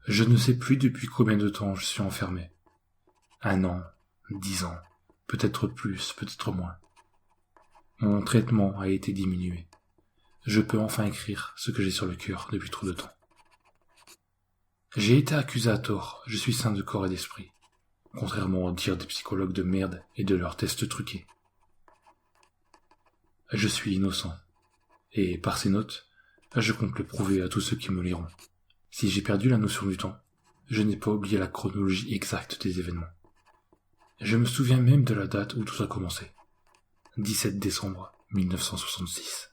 Je ne sais plus depuis combien de temps je suis enfermé. 1 an, 10 ans, peut-être plus, peut-être moins. Mon traitement a été diminué. Je peux enfin écrire ce que j'ai sur le cœur depuis trop de temps. J'ai été accusé à tort, je suis sain de corps et d'esprit, contrairement aux dires des psychologues de merde et de leurs tests truqués. Je suis innocent, et par ces notes, je compte le prouver à tous ceux qui me liront. Si j'ai perdu la notion du temps, je n'ai pas oublié la chronologie exacte des événements. Je me souviens même de la date où tout a commencé. 17 décembre 1966.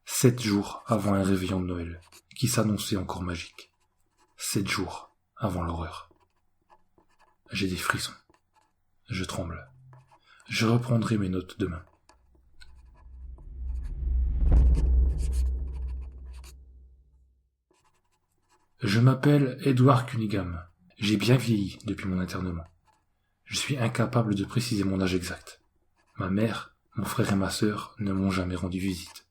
7 jours avant un réveillon de Noël, qui s'annonçait encore magique. 7 jours avant l'horreur. J'ai des frissons. Je tremble. Je reprendrai mes notes demain. Je m'appelle Edward Cunningham. J'ai bien vieilli depuis mon internement. Je suis incapable de préciser mon âge exact. Ma mère, mon frère et ma sœur ne m'ont jamais rendu visite.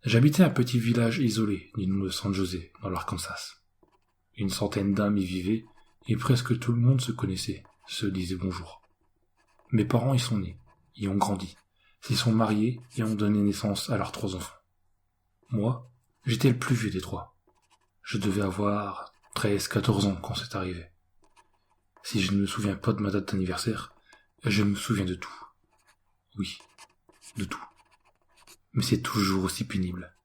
J'habitais un petit village isolé du nom de San José, dans l'Arkansas. Une centaine d'âmes y vivaient, et presque tout le monde se connaissait, se disait bonjour. Mes parents y sont nés, y ont grandi, s'y sont mariés et ont donné naissance à leurs 3 enfants. Moi, j'étais le plus vieux des 3. Je devais avoir 13-14 ans quand c'est arrivé. Si je ne me souviens pas de ma date d'anniversaire, je me souviens de tout. Oui, de tout. Mais c'est toujours aussi pénible.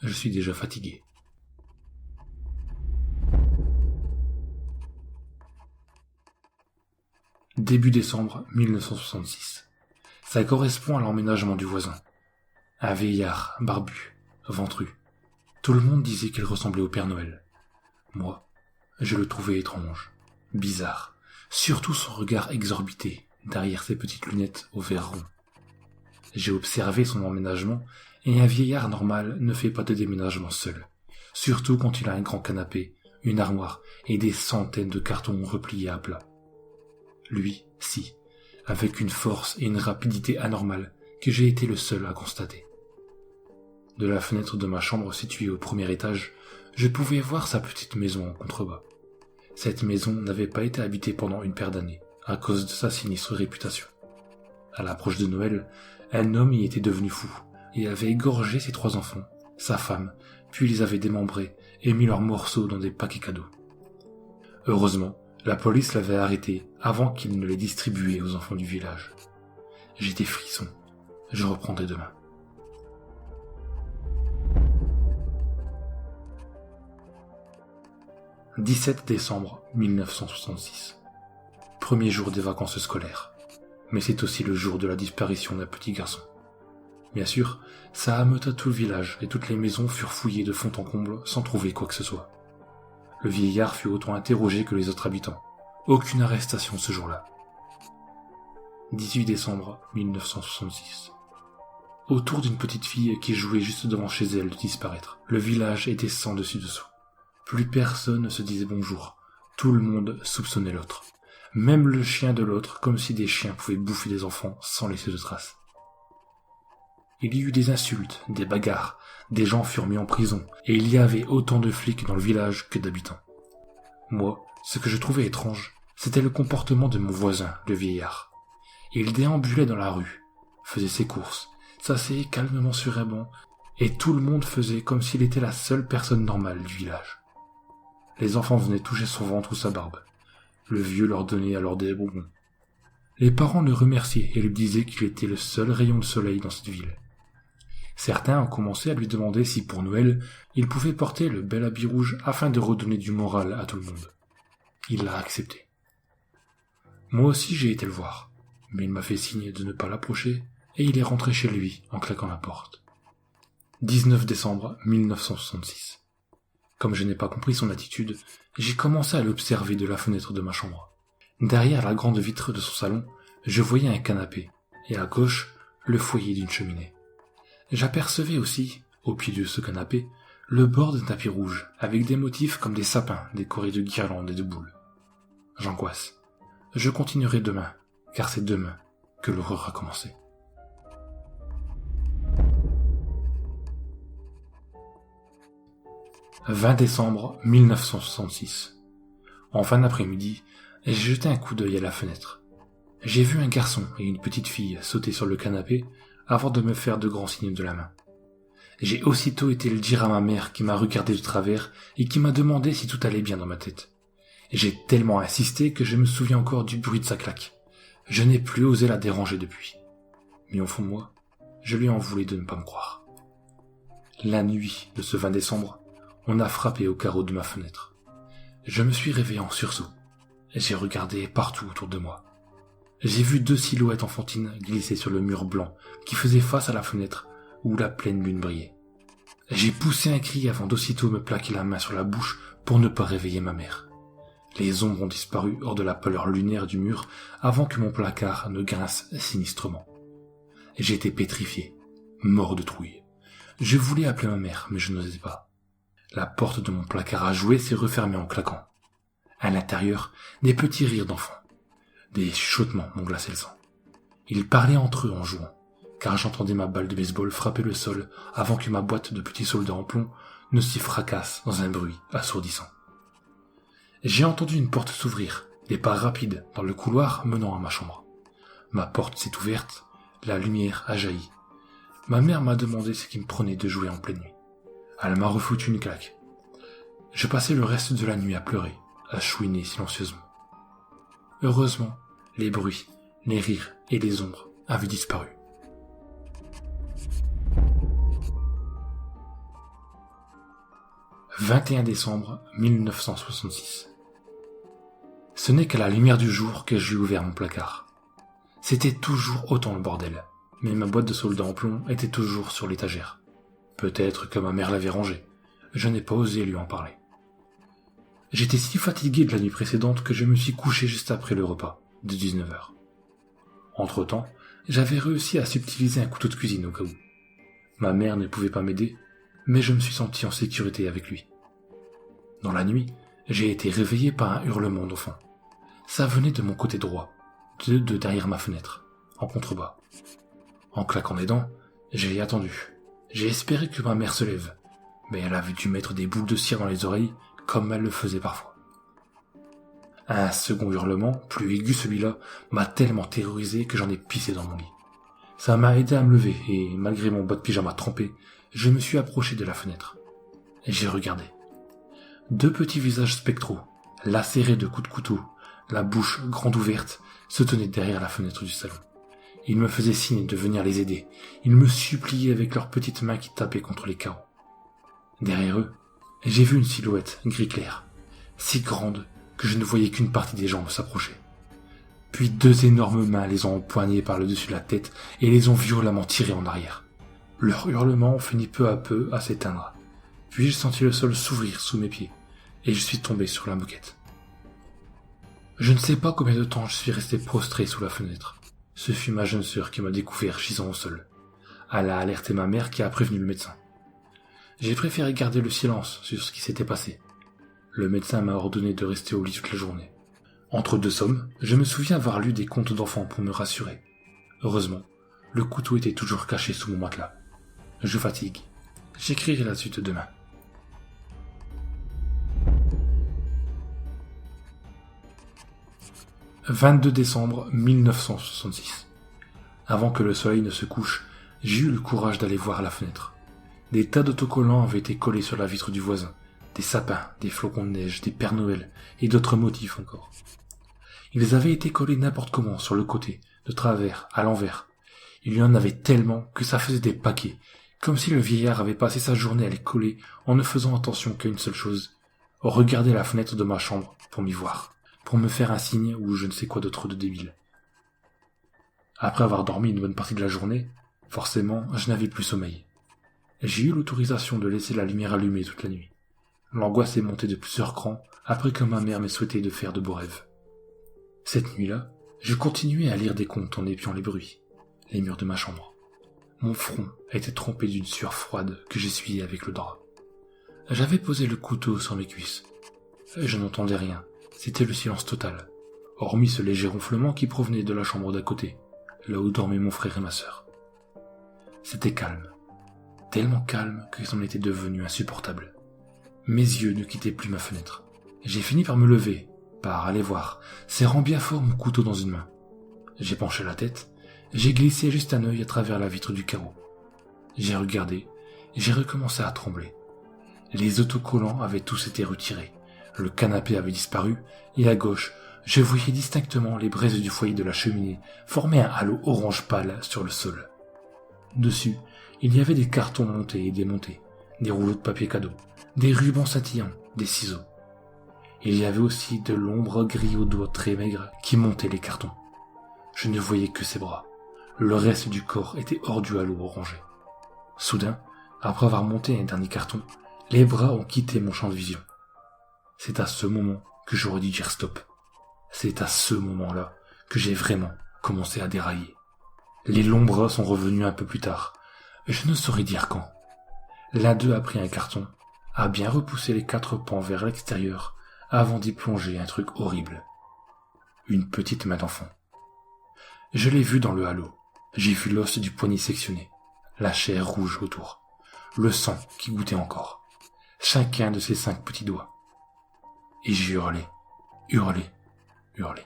Je suis déjà fatigué. Début décembre 1966. Ça correspond à l'emménagement du voisin. Un vieillard, barbu, ventru. Tout le monde disait qu'il ressemblait au Père Noël. Moi, je le trouvais étrange, bizarre, surtout son regard exorbité derrière ses petites lunettes au verre rond. J'ai observé son emménagement, et un vieillard normal ne fait pas de déménagement seul, surtout quand il a un grand canapé, une armoire et des centaines de cartons repliés à plat. Lui, si, avec une force et une rapidité anormales que j'ai été le seul à constater. De la fenêtre de ma chambre située au premier étage, je pouvais voir sa petite maison en contrebas. Cette maison n'avait pas été habitée pendant une paire d'années, à cause de sa sinistre réputation. À l'approche de Noël, un homme y était devenu fou, et avait égorgé ses 3 enfants, sa femme, puis les avait démembrés et mis leurs morceaux dans des paquets cadeaux. Heureusement, la police l'avait arrêté avant qu'il ne les distribuait aux enfants du village. J'ai des frissons. Je reprendrai demain. « 17 décembre 1966. Premier jour des vacances scolaires. Mais c'est aussi le jour de la disparition d'un petit garçon. Bien sûr, ça ameuta tout le village et toutes les maisons furent fouillées de fond en comble sans trouver quoi que ce soit. Le vieillard fut autant interrogé que les autres habitants. Aucune arrestation ce jour-là. 18 décembre 1966. Autour d'une petite fille qui jouait juste devant chez elle de disparaître. Le village était sans dessus-dessous. Plus personne ne se disait bonjour. Tout le monde soupçonnait l'autre. Même le chien de l'autre, comme si des chiens pouvaient bouffer des enfants sans laisser de traces. Il y eut des insultes, des bagarres, des gens furent mis en prison, et il y avait autant de flics dans le village que d'habitants. Moi, ce que je trouvais étrange, c'était le comportement de mon voisin, le vieillard. Il déambulait dans la rue, faisait ses courses, s'asseyait calmement sur un banc, et tout le monde faisait comme s'il était la seule personne normale du village. Les enfants venaient toucher son ventre ou sa barbe. Le vieux leur donnait alors des bonbons. Les parents le remerciaient et lui disaient qu'il était le seul rayon de soleil dans cette ville. Certains ont commencé à lui demander si pour Noël, il pouvait porter le bel habit rouge afin de redonner du moral à tout le monde. Il l'a accepté. Moi aussi j'ai été le voir, mais il m'a fait signe de ne pas l'approcher et il est rentré chez lui en claquant la porte. 19 décembre 1966. Comme je n'ai pas compris son attitude, j'ai commencé à l'observer de la fenêtre de ma chambre. Derrière la grande vitre de son salon, je voyais un canapé, et à gauche, le foyer d'une cheminée. J'apercevais aussi, au pied de ce canapé, le bord d'un tapis rouge, avec des motifs comme des sapins décorés de guirlandes et de boules. J'angoisse. Je continuerai demain, car c'est demain que l'horreur a commencé. 20 décembre 1966. En fin d'après-midi, j'ai jeté un coup d'œil à la fenêtre. J'ai vu un garçon et une petite fille sauter sur le canapé avant de me faire de grands signes de la main. J'ai aussitôt été le dire à ma mère qui m'a regardé de travers et qui m'a demandé si tout allait bien dans ma tête. J'ai tellement insisté que je me souviens encore du bruit de sa claque. Je n'ai plus osé la déranger depuis. Mais au fond de moi, je lui en voulais de ne pas me croire. La nuit de ce 20 décembre, on a frappé au carreau de ma fenêtre. Je me suis réveillé en sursaut. J'ai regardé partout autour de moi. J'ai vu 2 silhouettes enfantines glisser sur le mur blanc qui faisait face à la fenêtre où la pleine lune brillait. J'ai poussé un cri avant d'aussitôt me plaquer la main sur la bouche pour ne pas réveiller ma mère. Les ombres ont disparu hors de la pâleur lunaire du mur avant que mon placard ne grince sinistrement. J'étais pétrifié, mort de trouille. Je voulais appeler ma mère, mais je n'osais pas. La porte de mon placard à jouets s'est refermée en claquant. À l'intérieur, des petits rires d'enfants. Des chuchotements m'ont glacé le sang. Ils parlaient entre eux en jouant, car j'entendais ma balle de baseball frapper le sol avant que ma boîte de petits soldats en plomb ne s'y fracasse dans un bruit assourdissant. J'ai entendu une porte s'ouvrir, des pas rapides dans le couloir menant à ma chambre. Ma porte s'est ouverte, la lumière a jailli. Ma mère m'a demandé ce qui me prenait de jouer en pleine nuit. Elle m'a refoutu une claque. Je passais le reste de la nuit à pleurer, à chouiner silencieusement. Heureusement, les bruits, les rires et les ombres avaient disparu. « 21 décembre 1966. Ce n'est qu'à la lumière du jour que j'ai ouvert mon placard. C'était toujours autant le bordel, mais ma boîte de soldats en plomb était toujours sur l'étagère. Peut-être que ma mère l'avait rangée. Je n'ai pas osé lui en parler. J'étais si fatigué de la nuit précédente que je me suis couché juste après le repas, de 19h. Entre-temps, j'avais réussi à subtiliser un couteau de cuisine au cas où. Ma mère ne pouvait pas m'aider, mais je me suis senti en sécurité avec lui. Dans la nuit, j'ai été réveillé par un hurlement d'enfant. Ça venait de mon côté droit, de derrière ma fenêtre, en contrebas. En claquant des dents, j'ai attendu. J'ai espéré que ma mère se lève, mais elle avait dû mettre des boules de cire dans les oreilles, comme elle le faisait parfois. Un second hurlement, plus aigu celui-là, m'a tellement terrorisé que j'en ai pissé dans mon lit. Ça m'a aidé à me lever et, malgré mon bas de pyjama trempé, je me suis approché de la fenêtre. Et j'ai regardé. 2 petits visages spectraux, lacérés de coups de couteau, la bouche grande ouverte, se tenaient derrière la fenêtre du salon. Ils me faisaient signe de venir les aider. Ils me suppliaient avec leurs petites mains qui tapaient contre les carreaux. Derrière eux, j'ai vu une silhouette gris clair, si grande que je ne voyais qu'une partie des jambes s'approcher. Puis 2 énormes mains les ont empoignés par le dessus de la tête et les ont violemment tirés en arrière. Leur hurlement finit peu à peu à s'éteindre. Puis j'ai senti le sol s'ouvrir sous mes pieds et je suis tombé sur la moquette. Je ne sais pas combien de temps je suis resté prostré sous la fenêtre. Ce fut ma jeune sœur qui m'a découvert gisant au sol. Elle a alerté ma mère qui a prévenu le médecin. J'ai préféré garder le silence sur ce qui s'était passé. Le médecin m'a ordonné de rester au lit toute la journée. Entre 2 sommes, je me souviens avoir lu des contes d'enfants pour me rassurer. Heureusement, le couteau était toujours caché sous mon matelas. Je fatigue. J'écrirai la suite demain. « 22 décembre 1966. Avant que le soleil ne se couche, j'ai eu le courage d'aller voir à la fenêtre. Des tas d'autocollants avaient été collés sur la vitre du voisin. Des sapins, des flocons de neige, des Pères Noël et d'autres motifs encore. Ils avaient été collés n'importe comment, sur le côté, de travers, à l'envers. Il y en avait tellement que ça faisait des paquets, comme si le vieillard avait passé sa journée à les coller en ne faisant attention qu'à une seule chose, regarder la fenêtre de ma chambre pour m'y voir, pour me faire un signe ou je ne sais quoi d'autre de débile. Après avoir dormi une bonne partie de la journée, forcément, je n'avais plus sommeil. J'ai eu l'autorisation de laisser la lumière allumée toute la nuit. L'angoisse est montée de plusieurs crans après que ma mère m'ait souhaité de faire de beaux rêves. Cette nuit-là, je continuais à lire des contes en épiant les bruits, les murs de ma chambre. Mon front était trempé d'une sueur froide que j'essuyais avec le drap. J'avais posé le couteau sur mes cuisses. Je n'entendais rien, c'était le silence total, hormis ce léger ronflement qui provenait de la chambre d'à côté, là où dormaient mon frère et ma sœur. C'était calme, tellement calme que c'en était devenu insupportable. Mes yeux ne quittaient plus ma fenêtre. J'ai fini par me lever, par aller voir, serrant bien fort mon couteau dans une main. J'ai penché la tête, j'ai glissé juste un œil à travers la vitre du carreau. J'ai regardé, j'ai recommencé à trembler. Les autocollants avaient tous été retirés, le canapé avait disparu, et à gauche, je voyais distinctement les braises du foyer de la cheminée former un halo orange pâle sur le sol. Dessus, il y avait des cartons montés et démontés, des rouleaux de papier cadeau, des rubans scintillants, des ciseaux. Il y avait aussi de longs bras gris aux doigts très maigres qui montaient les cartons. Je ne voyais que ses bras. Le reste du corps était hors du halo orangé. Soudain, après avoir monté un dernier carton, les bras ont quitté mon champ de vision. C'est à ce moment que j'aurais dû dire stop. C'est à ce moment-là que j'ai vraiment commencé à dérailler. Les longs bras sont revenus un peu plus tard. Je ne saurais dire quand. L'un d'eux a pris un carton, a bien repoussé les 4 pans vers l'extérieur avant d'y plonger un truc horrible. Une petite main d'enfant. Je l'ai vu dans le halo. J'ai vu l'os du poignet sectionné, la chair rouge autour, le sang qui goûtait encore, chacun de ses 5 petits doigts. Et j'ai hurlé, hurlé, hurlé.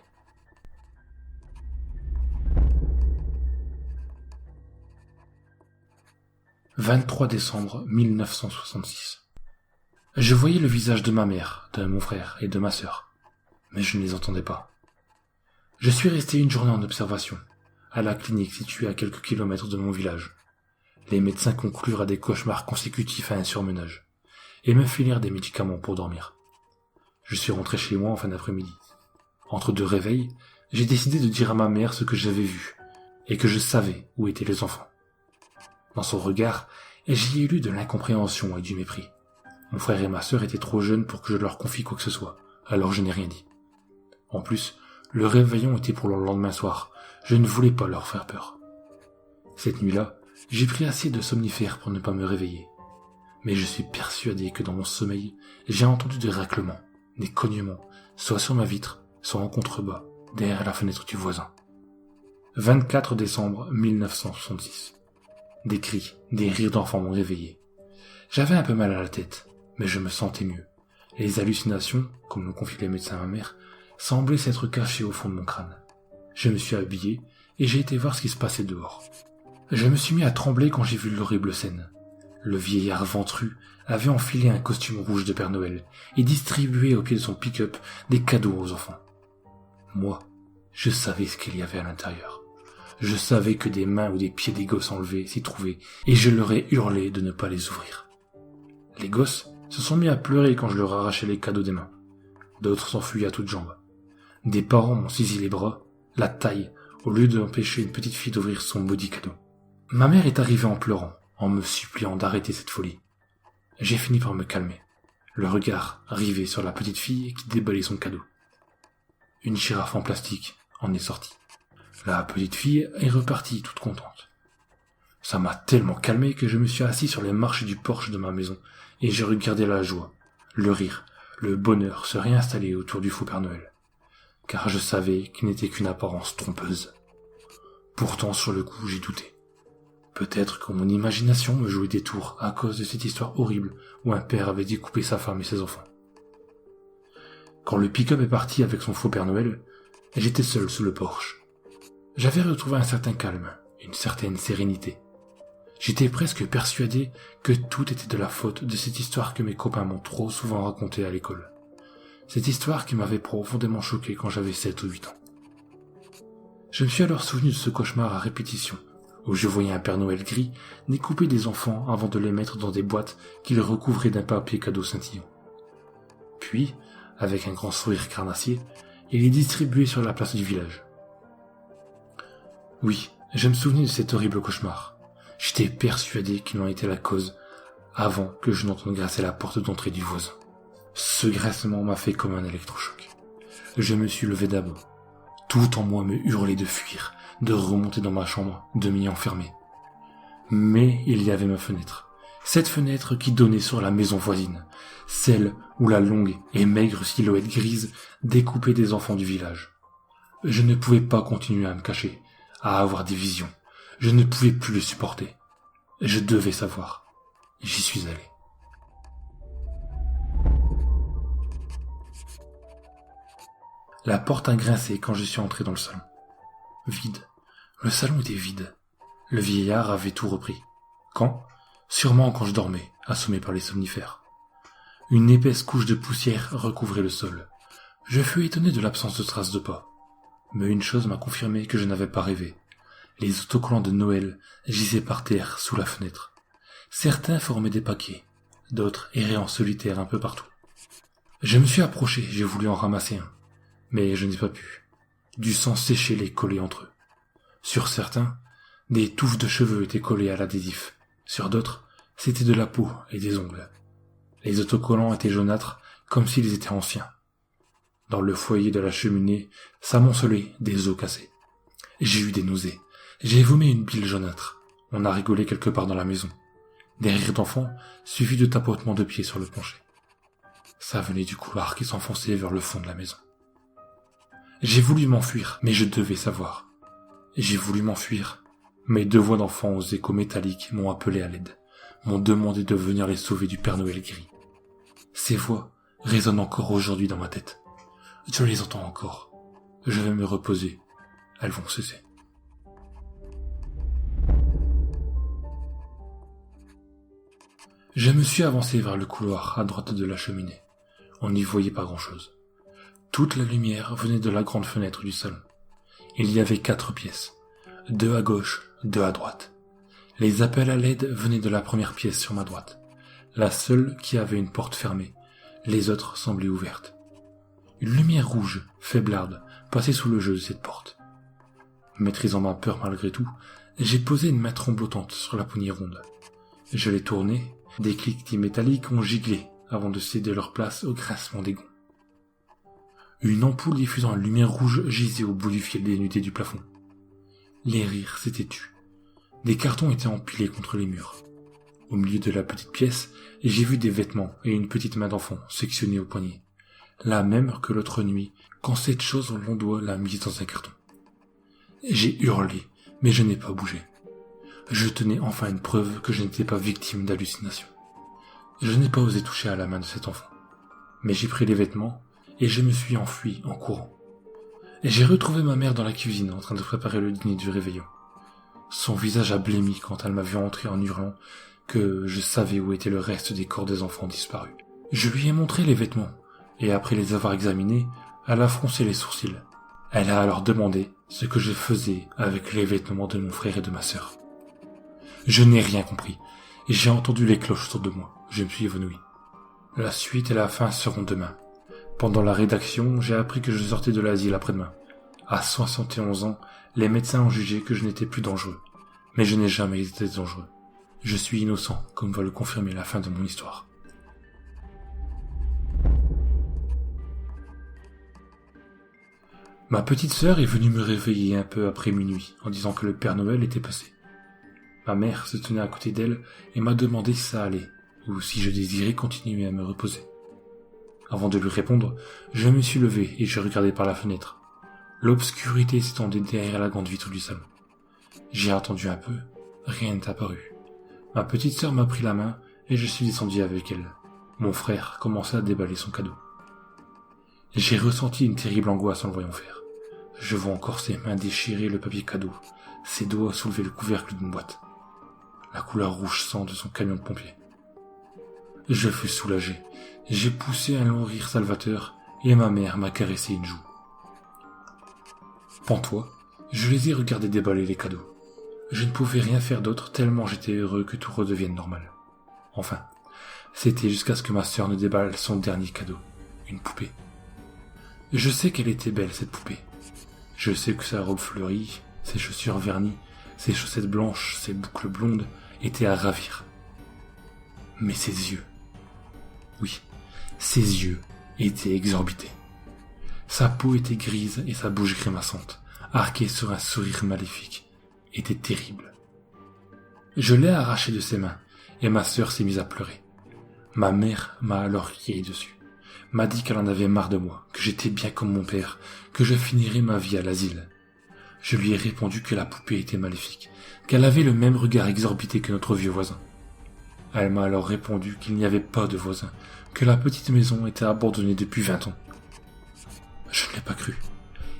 « 23 décembre 1966. Je voyais le visage de ma mère, de mon frère et de ma sœur, mais je ne les entendais pas. Je suis resté une journée en observation, à la clinique située à quelques kilomètres de mon village. Les médecins conclurent à des cauchemars consécutifs à un surmenage, et me filèrent des médicaments pour dormir. Je suis rentré chez moi en fin d'après-midi. Entre 2 réveils, j'ai décidé de dire à ma mère ce que j'avais vu, et que je savais où étaient les enfants. Dans son regard, j'y ai lu de l'incompréhension et du mépris. Mon frère et ma sœur étaient trop jeunes pour que je leur confie quoi que ce soit, alors je n'ai rien dit. En plus, le réveillon était pour le lendemain soir, je ne voulais pas leur faire peur. Cette nuit-là, j'ai pris assez de somnifères pour ne pas me réveiller. Mais je suis persuadé que dans mon sommeil, j'ai entendu des raclements, des cognements, soit sur ma vitre, soit en contrebas, derrière la fenêtre du voisin. 24 décembre 1966. Des cris, des rires d'enfants m'ont réveillé. J'avais un peu mal à la tête, mais je me sentais mieux. Les hallucinations, comme l'ont confié les médecins à ma mère, semblaient s'être cachées au fond de mon crâne. Je me suis habillé et j'ai été voir ce qui se passait dehors. Je me suis mis à trembler quand j'ai vu l'horrible scène. Le vieillard ventru avait enfilé un costume rouge de Père Noël et distribué au pied de son pick-up des cadeaux aux enfants. Moi, je savais ce qu'il y avait à l'intérieur. Je savais que des mains ou des pieds des gosses enlevés s'y trouvaient et je leur ai hurlé de ne pas les ouvrir. Les gosses se sont mis à pleurer quand je leur arrachais les cadeaux des mains. D'autres s'enfuyaient à toutes jambes. Des parents m'ont saisi les bras, la taille, au lieu d'empêcher une petite fille d'ouvrir son body cadeau. Ma mère est arrivée en pleurant, en me suppliant d'arrêter cette folie. J'ai fini par me calmer, le regard rivé sur la petite fille qui déballait son cadeau. Une girafe en plastique en est sortie. La petite fille est repartie toute contente. Ça m'a tellement calmé que je me suis assis sur les marches du porche de ma maison et j'ai regardé la joie, le rire, le bonheur se réinstaller autour du faux Père Noël. Car je savais qu'il n'était qu'une apparence trompeuse. Pourtant, sur le coup, j'ai douté. Peut-être que mon imagination me jouait des tours à cause de cette histoire horrible où un père avait découpé sa femme et ses enfants. Quand le pick-up est parti avec son faux Père Noël, j'étais seul sous le porche. J'avais retrouvé un certain calme, une certaine sérénité. J'étais presque persuadé que tout était de la faute de cette histoire que mes copains m'ont trop souvent racontée à l'école. Cette histoire qui m'avait profondément choqué quand j'avais 7 ou 8 ans. Je me suis alors souvenu de ce cauchemar à répétition, où je voyais un Père Noël gris découper des enfants avant de les mettre dans des boîtes qu'il recouvrait d'un papier cadeau scintillant. Puis, avec un grand sourire carnassier, il les distribuait sur la place du village. Oui, je me souvenais de cet horrible cauchemar. J'étais persuadé qu'il en était la cause, avant que je n'entende grincer la porte d'entrée du voisin. Ce grincement m'a fait comme un électrochoc. Je me suis levé d'abord. Tout en moi me hurlait de fuir, de remonter dans ma chambre, de m'y enfermer. Mais il y avait ma fenêtre. Cette fenêtre qui donnait sur la maison voisine, celle où la longue et maigre silhouette grise découpait des enfants du village. Je ne pouvais pas continuer à me cacher, à avoir des visions. Je ne pouvais plus le supporter. Je devais savoir. J'y suis allé. La porte a grincé quand je suis entré dans le salon. Vide. Le salon était vide. Le vieillard avait tout repris. Quand? Sûrement quand je dormais, assommé par les somnifères. Une épaisse couche de poussière recouvrait le sol. Je fus étonné de l'absence de traces de pas. Mais une chose m'a confirmé que je n'avais pas rêvé. Les autocollants de Noël gisaient par terre sous la fenêtre. Certains formaient des paquets, d'autres erraient en solitaire un peu partout. Je me suis approché, j'ai voulu en ramasser un, mais je n'ai pas pu. Du sang séché les collait entre eux. Sur certains, des touffes de cheveux étaient collées à l'adhésif. Sur d'autres, c'était de la peau et des ongles. Les autocollants étaient jaunâtres, comme s'ils étaient anciens. Dans le foyer de la cheminée s'amoncelaient des os cassés. J'ai eu des nausées. J'ai vomi une bile jaunâtre. On a rigolé quelque part dans la maison. Des rires d'enfants, suivis de tapotements de pieds sur le plancher. Ça venait du couloir qui s'enfonçait vers le fond de la maison. J'ai voulu m'enfuir, mais je devais savoir. J'ai voulu m'enfuir, mais deux voix d'enfants aux échos métalliques m'ont appelé à l'aide, m'ont demandé de venir les sauver du Père Noël gris. Ces voix résonnent encore aujourd'hui dans ma tête. Je les entends encore. Je vais me reposer. Elles vont cesser. Je me suis avancé vers le couloir à droite de la cheminée. On n'y voyait pas grand-chose. Toute la lumière venait de la grande fenêtre du salon. Il y avait 4 pièces. 2 à gauche, 2 à droite. Les appels à l'aide venaient de la première pièce sur ma droite. La seule qui avait une porte fermée. Les autres semblaient ouvertes. Une lumière rouge, faiblarde, passait sous le jeu de cette porte. Maîtrisant ma peur malgré tout, j'ai posé une main tremblotante sur la poignée ronde. Je l'ai tournée, des cliquetis métalliques ont giglé avant de céder leur place au grincement des gonds. Une ampoule diffusant une lumière rouge gisait au bout du fil dénudé du plafond. Les rires s'étaient tus. Des cartons étaient empilés contre les murs. Au milieu de la petite pièce, j'ai vu des vêtements et une petite main d'enfant sectionnée au poignet. La même que l'autre nuit, quand cette chose au long doigt l'a mise dans un carton. J'ai hurlé, mais je n'ai pas bougé. Je tenais enfin une preuve que je n'étais pas victime d'hallucination. Je n'ai pas osé toucher à la main de cet enfant. Mais j'ai pris les vêtements et je me suis enfui en courant. Et j'ai retrouvé ma mère dans la cuisine en train de préparer le dîner du réveillon. Son visage a blêmi quand elle m'a vu entrer en hurlant que je savais où était le reste des corps des enfants disparus. Je lui ai montré les vêtements et après les avoir examinés, elle a froncé les sourcils. Elle a alors demandé ce que je faisais avec les vêtements de mon frère et de ma sœur. Je n'ai rien compris, et j'ai entendu les cloches autour de moi. Je me suis évanoui. La suite et la fin seront demain. Pendant la rédaction, j'ai appris que je sortais de l'asile après-demain. À 71 ans, les médecins ont jugé que je n'étais plus dangereux. Mais je n'ai jamais été dangereux. Je suis innocent, comme va le confirmer la fin de mon histoire. Ma petite sœur est venue me réveiller un peu après minuit, en disant que le Père Noël était passé. Ma mère se tenait à côté d'elle et m'a demandé si ça allait, ou si je désirais continuer à me reposer. Avant de lui répondre, je me suis levé et j'ai regardé par la fenêtre. L'obscurité s'étendait derrière la grande vitre du salon. J'ai attendu un peu, rien n'est apparu. Ma petite sœur m'a pris la main et je suis descendu avec elle. Mon frère commençait à déballer son cadeau. J'ai ressenti une terrible angoisse en le voyant faire. Je vois encore ses mains déchirer le papier cadeau, ses doigts soulever le couvercle d'une boîte. La couleur rouge sang de son camion de pompiers. Je fus soulagé. J'ai poussé un long rire salvateur et ma mère m'a caressé une joue. Pantois, je les ai regardés déballer les cadeaux. Je ne pouvais rien faire d'autre tellement j'étais heureux que tout redevienne normal. Enfin, c'était jusqu'à ce que ma sœur ne déballe son dernier cadeau, une poupée. Je sais qu'elle était belle, cette poupée. Je sais que sa robe fleurie, ses chaussures vernies, ses chaussettes blanches, ses boucles blondes étaient à ravir. Mais ses yeux, oui, ses yeux étaient exorbités. Sa peau était grise et sa bouche grimaçante, arquée sur un sourire maléfique, était terrible. Je l'ai arraché de ses mains et ma sœur s'est mise à pleurer. Ma mère m'a alors crié dessus. M'a dit qu'elle en avait marre de moi, que j'étais bien comme mon père, que je finirais ma vie à l'asile. Je lui ai répondu que la poupée était maléfique, qu'elle avait le même regard exorbité que notre vieux voisin. Elle m'a alors répondu qu'il n'y avait pas de voisin, que la petite maison était abandonnée depuis 20 ans. Je l'ai pas cru.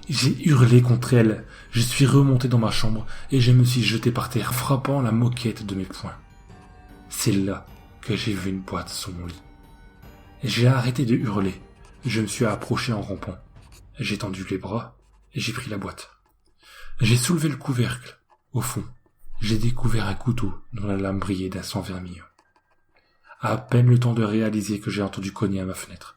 J'ai hurlé contre elle, je suis remonté dans ma chambre et je me suis jeté par terre, frappant la moquette de mes poings. C'est là que j'ai vu une boîte sous mon lit. J'ai arrêté de hurler, je me suis approché en rampant. J'ai tendu les bras et j'ai pris la boîte. J'ai soulevé le couvercle. Au fond, j'ai découvert un couteau dont la lame brillait d'un sang vermillon. À peine le temps de réaliser que j'ai entendu cogner à ma fenêtre.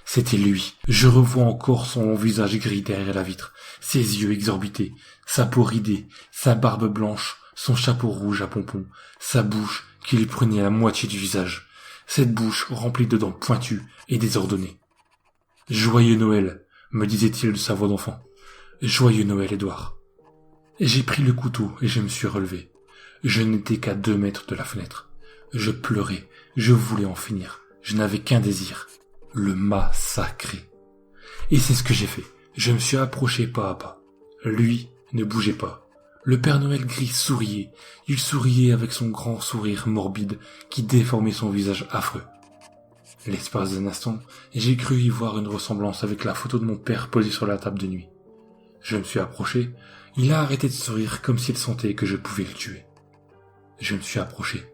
C'était lui. Je revois encore son long visage gris derrière la vitre, ses yeux exorbités, sa peau ridée, sa barbe blanche, son chapeau rouge à pompons, sa bouche qui lui prenait la moitié du visage, cette bouche remplie de dents pointues et désordonnées. « Joyeux Noël !» me disait-il de sa voix d'enfant. « Joyeux Noël, Édouard !» J'ai pris le couteau et je me suis relevé. Je n'étais qu'à 2 mètres de la fenêtre. Je pleurais, je voulais en finir. Je n'avais qu'un désir, le massacrer. Et c'est ce que j'ai fait. Je me suis approché pas à pas. Lui ne bougeait pas. Le Père Noël gris souriait. Il souriait avec son grand sourire morbide qui déformait son visage affreux. L'espace d'un instant, j'ai cru y voir une ressemblance avec la photo de mon père posée sur la table de nuit. Je me suis approché. Il a arrêté de sourire comme s'il sentait que je pouvais le tuer. Je me suis approché.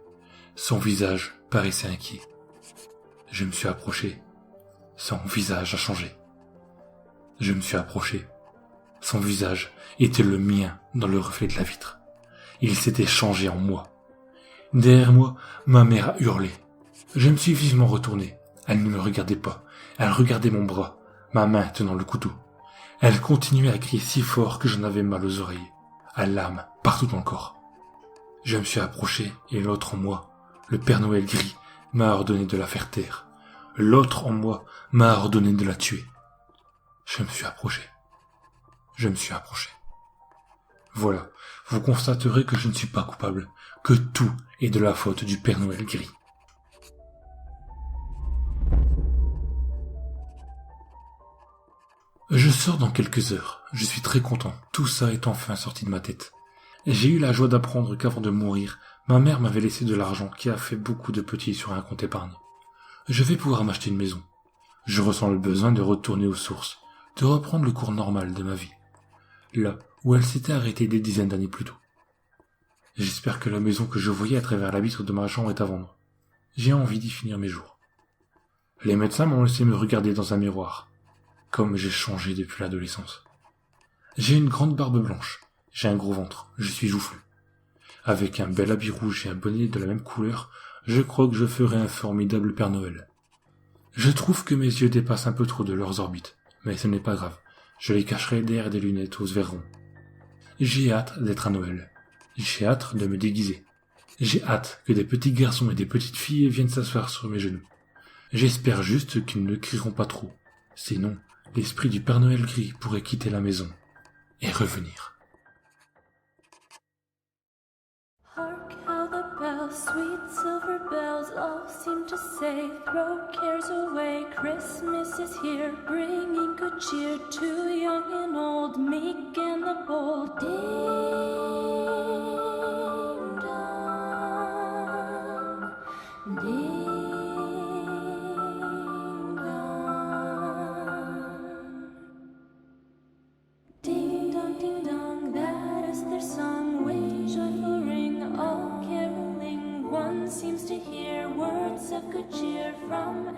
Son visage paraissait inquiet. Je me suis approché. Son visage a changé. Je me suis approché. Son visage était le mien dans le reflet de la vitre. Il s'était changé en moi. Derrière moi, ma mère a hurlé. Je me suis vivement retourné. Elle ne me regardait pas. Elle regardait mon bras, ma main tenant le couteau. Elle continuait à crier si fort que j'en avais mal aux oreilles, à l'âme, partout dans le corps. Je me suis approché et l'autre en moi, le Père Noël gris, m'a ordonné de la faire taire. L'autre en moi m'a ordonné de la tuer. Je me suis approché. Je me suis approché. Voilà, vous constaterez que je ne suis pas coupable, que tout est de la faute du Père Noël gris. Je sors dans quelques heures, je suis très content, tout ça est enfin sorti de ma tête. J'ai eu la joie d'apprendre qu'avant de mourir, ma mère m'avait laissé de l'argent qui a fait beaucoup de petits sur un compte épargne. Je vais pouvoir m'acheter une maison. Je ressens le besoin de retourner aux sources, de reprendre le cours normal de ma vie, là où elle s'était arrêtée des dizaines d'années plus tôt. J'espère que la maison que je voyais à travers la vitre de ma chambre est à vendre. J'ai envie d'y finir mes jours. Les médecins m'ont laissé me regarder dans un miroir. Comme j'ai changé depuis l'adolescence. J'ai une grande barbe blanche, j'ai un gros ventre, je suis joufflu. Avec un bel habit rouge et un bonnet de la même couleur, je crois que je ferai un formidable Père Noël. Je trouve que mes yeux dépassent un peu trop de leurs orbites, mais ce n'est pas grave, je les cacherai derrière des lunettes aux verres ronds. J'ai hâte d'être à Noël, j'ai hâte de me déguiser. J'ai hâte que des petits garçons et des petites filles viennent s'asseoir sur mes genoux. J'espère juste qu'ils ne crieront pas trop, sinon l'esprit du Père Noël gris pourrait quitter la maison et revenir. Hark how the bells, sweet silver bells, all seem to say, throw cares away, Christmas is here, bringing good cheer to young and old, meek and the bold. Ding dong, ding. Seems to hear words of good cheer from